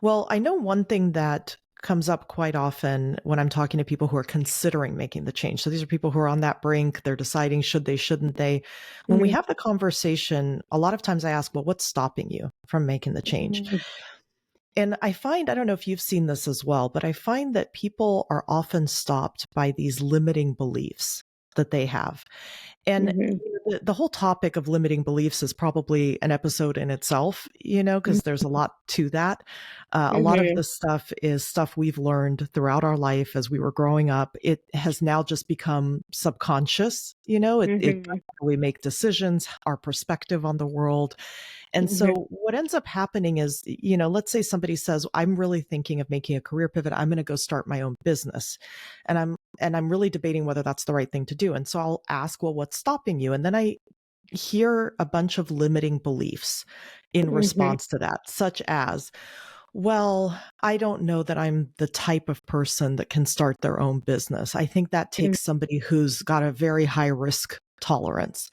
Well, I know one thing that comes up quite often when I'm talking to people who are considering making the change. So these are people who are on that brink. They're deciding should they, shouldn't they. When we Mhm. have the conversation, a lot of times I ask, well, what's stopping you from making the change? Mhm. And I find, I don't know if you've seen this as well, but I find that people are often stopped by these limiting beliefs that they have. And Mhm. the whole topic of limiting beliefs is probably an episode in itself, because there's a lot to that. A lot of Mhm. this stuff is stuff we've learned throughout our life as we were growing up. It has now just become subconscious, it Mhm. we make decisions, our perspective on the world. And Mhm. so what ends up happening is, let's say somebody says, I'm really thinking of making a career pivot. I'm going to go start my own business. And I'm really debating whether that's the right thing to do. And so I'll ask, well, what's stopping you? And then I hear a bunch of limiting beliefs in Mhm. response to that, such as, well, I don't know that I'm the type of person that can start their own business. I think that Mhm. takes somebody who's got a very high risk tolerance.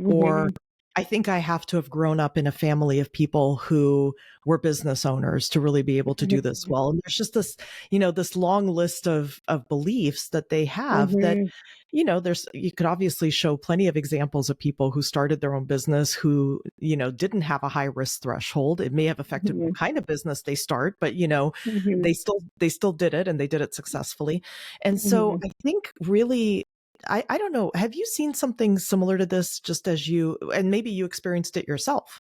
Or Mhm. I think I have to have grown up in a family of people who were business owners to really be able to do this well. And there's just this long list of beliefs that they have that, Mhm. you could obviously show plenty of examples of people who started their own business who, didn't have a high risk threshold. It may have affected what Mhm. kind of business they start, but Mhm. they still did it and they did it successfully. And so Mhm. I think really I don't know. Have you seen something similar to this just as and maybe you experienced it yourself?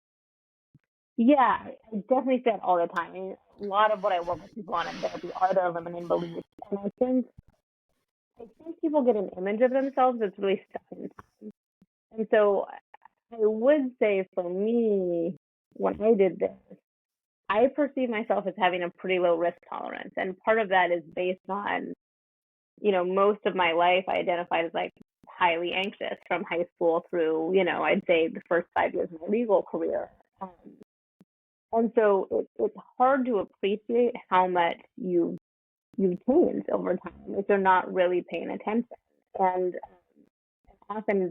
Yeah, I definitely say it all the time. I mean, a lot of what I work with people on in therapy are their limiting beliefs, and I think people get an image of themselves that's really stuck in time. And so I would say for me, when I did this, I perceive myself as having a pretty low risk tolerance, and part of that is based on most of my life I identified as like highly anxious from high school through I'd say the first 5 years of my legal career. Um, And so it's hard to appreciate how much you've changed over time if you're not really paying attention. And often,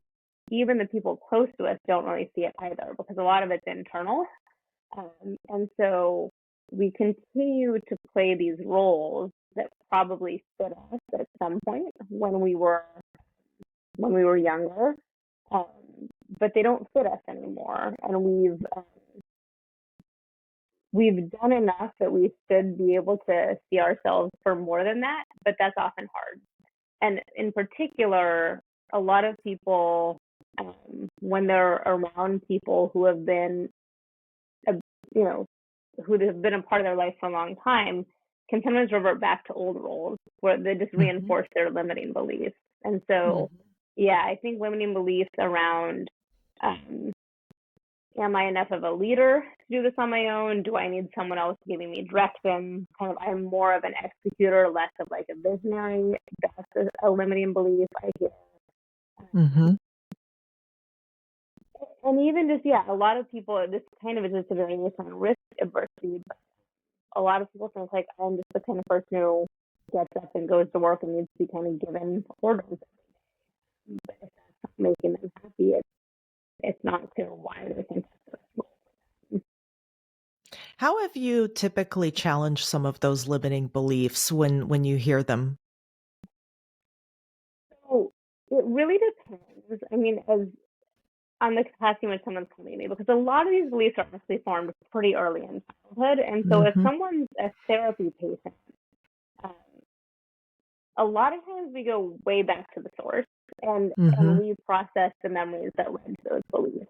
even the people close to us don't really see it either because a lot of it's internal. And so we continue to play these roles that probably fit us at some point when we were younger, um, but they don't fit us anymore. And we've done enough that we should be able to see ourselves for more than that, but that's often hard. And in particular, a lot of people, when they're around people who have been, a, you know, who have been a part of their life for a long time, can sometimes revert back to old roles where they just Mhm. reinforce their limiting beliefs. And so, Mhm. yeah, I think limiting beliefs around um, am I enough of a leader to do this on my own? Do I need someone else giving me direction? Kind of, I'm more of an executor, less of like a visionary. That's a limiting belief I hear. Mhm. And even just, yeah, a lot of people, this kind of is just a variation on risk adversity. But a lot of people think like I'm just the kind of person who gets up and goes to work and needs to be kind of given orders. But if that's not making them happy, it's not clear why they're thinking that's How have you typically challenged some of those limiting beliefs when you hear them? so it really depends. I mean, as on the capacity in which someone's coming to me, because a lot of these beliefs are actually formed pretty early in childhood. And so if Mhm. someone's a therapy patient, um, a lot of times we go way back to the source and Mhm. we process the memories that led to those beliefs.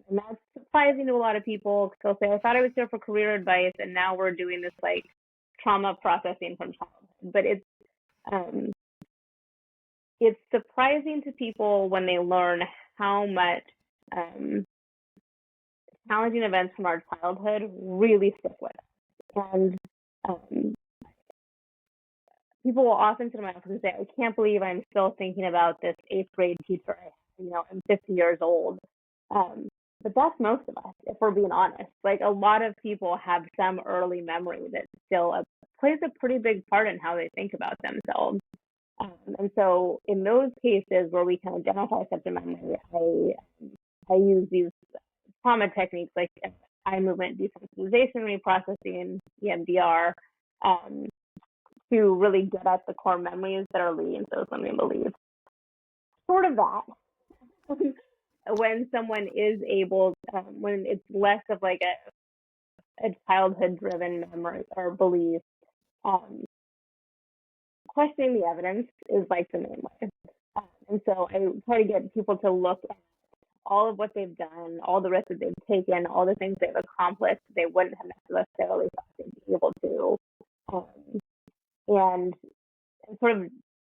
And that's surprising to a lot of people because they'll say, I thought I was here for career advice and now we're doing this like trauma processing from childhood. But um, it's surprising to people when they learn how much um, challenging events from our childhood really stick with us. And um, people will often sit in my office and say, I can't believe I'm still thinking about this eighth grade teacher. I'm 50 years old. Um, but that's most of us, if we're being honest. Like a lot of people have some early memory that still plays a pretty big part in how they think about themselves. And so in those cases where we can identify such a memory, I use these trauma techniques like eye movement desensitization reprocessing, EMDR, um, to really get at the core memories that are leading to those limiting beliefs. Sort of that. When someone is able, when it's less of like a childhood driven memory or belief, um, questioning the evidence is like the main way. And so I try to get people to look at all of what they've done, all the risks that they've taken, all the things they've accomplished they wouldn't have necessarily thought they'd be able to, and sort of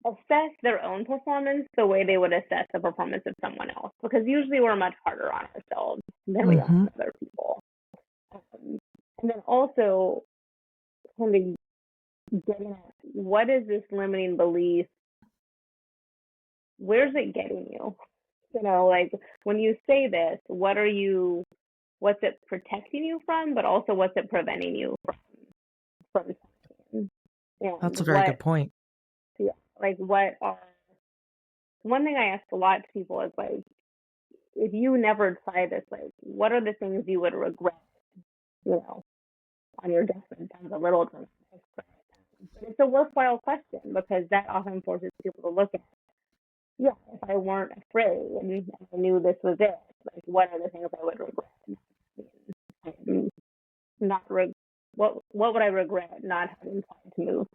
assess their own performance the way they would assess the performance of someone else. Because usually we're much harder on ourselves than we are Mm-hmm. on other people. And then also kind of getting at what is this limiting belief? Where's it getting you? You know, like when you say this, what's it protecting you from, but also what's it preventing you from saying? And That's a very what, good point. yeah, like what are, one thing I ask a lot to people is like, if you never try this, like, what are the things you would regret, you know, on your deathbed? Sounds a little dramatic, but it's a worthwhile question because that often forces people to look at, yeah, if I weren't afraid and I knew this was it, like, what are the things I would regret? Not what would I regret not having tried to move